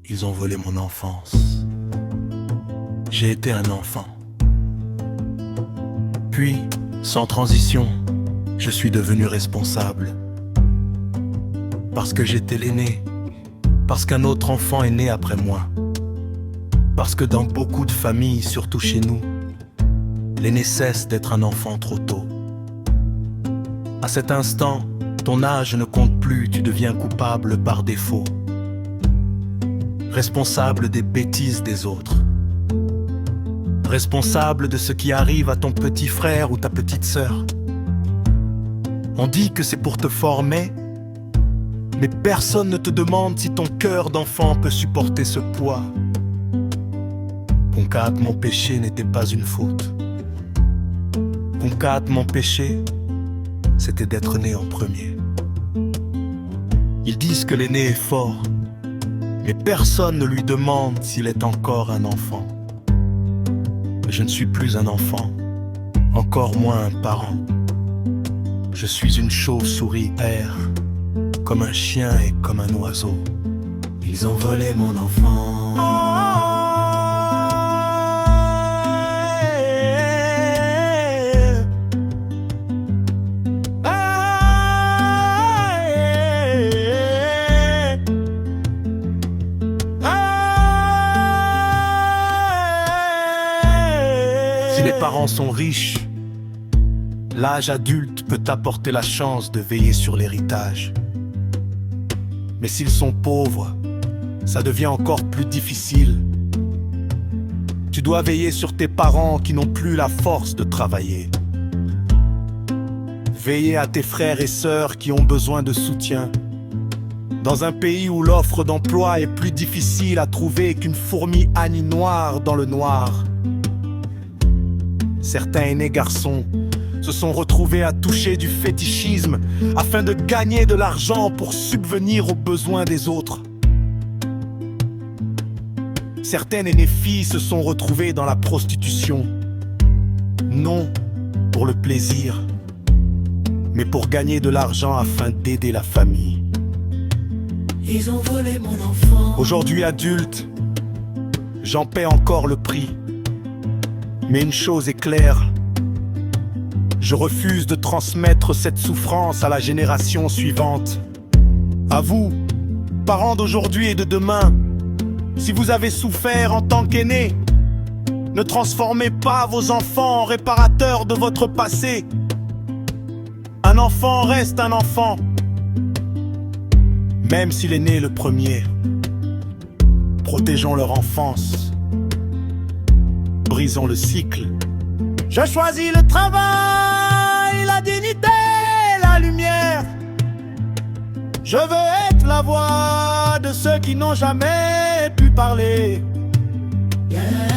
Ils ont volé mon enfance. J'ai été un enfant. Puis, sans transition, je suis devenu responsable. Parce que j'étais l'aîné. Parce qu'un autre enfant est né après moi. Parce que dans beaucoup de familles, surtout chez nous, l'aîné cesse d'être un enfant trop tôt. À cet instant, ton âge ne compte plus, tu deviens coupable par défaut. Responsable des bêtises des autres. Responsable de ce qui arrive à ton petit frère ou ta petite sœur. On dit que c'est pour te former, mais personne ne te demande si ton cœur d'enfant peut supporter ce poids. Concat, mon péché n'était pas une faute. Concat, mon péché, c'était d'être né en premier. Ils disent que l'aîné est fort, mais personne ne lui demande s'il est encore un enfant. Je ne suis plus un enfant, encore moins un parent. Je suis une chauve-souris air, comme un chien et comme un oiseau. Ils ont volé mon enfant. Si les parents sont riches, l'âge adulte peut t'apporter la chance de veiller sur l'héritage. Mais s'ils sont pauvres, ça devient encore plus difficile. Tu dois veiller sur tes parents qui n'ont plus la force de travailler. Veiller à tes frères et sœurs qui ont besoin de soutien. Dans un pays où l'offre d'emploi est plus difficile à trouver qu'une fourmi Annie noire dans le noir. Certains aînés garçons se sont retrouvés à toucher du fétichisme afin de gagner de l'argent pour subvenir aux besoins des autres. Certaines aînées filles se sont retrouvées dans la prostitution. Non pour le plaisir, mais pour gagner de l'argent afin d'aider la famille. Ils ont volé mon enfant. Aujourd'hui adulte, j'en paie encore le prix. Mais une chose est claire, je refuse de transmettre cette souffrance à la génération suivante. À vous, parents d'aujourd'hui et de demain, si vous avez souffert en tant qu'aîné, ne transformez pas vos enfants en réparateurs de votre passé. Un enfant reste un enfant, même s'il est né le premier. Protégeons leur enfance. Brisons le cycle. Je choisis le travail, la dignité, la lumière. Je veux être la voix de ceux qui n'ont jamais pu parler. Yeah.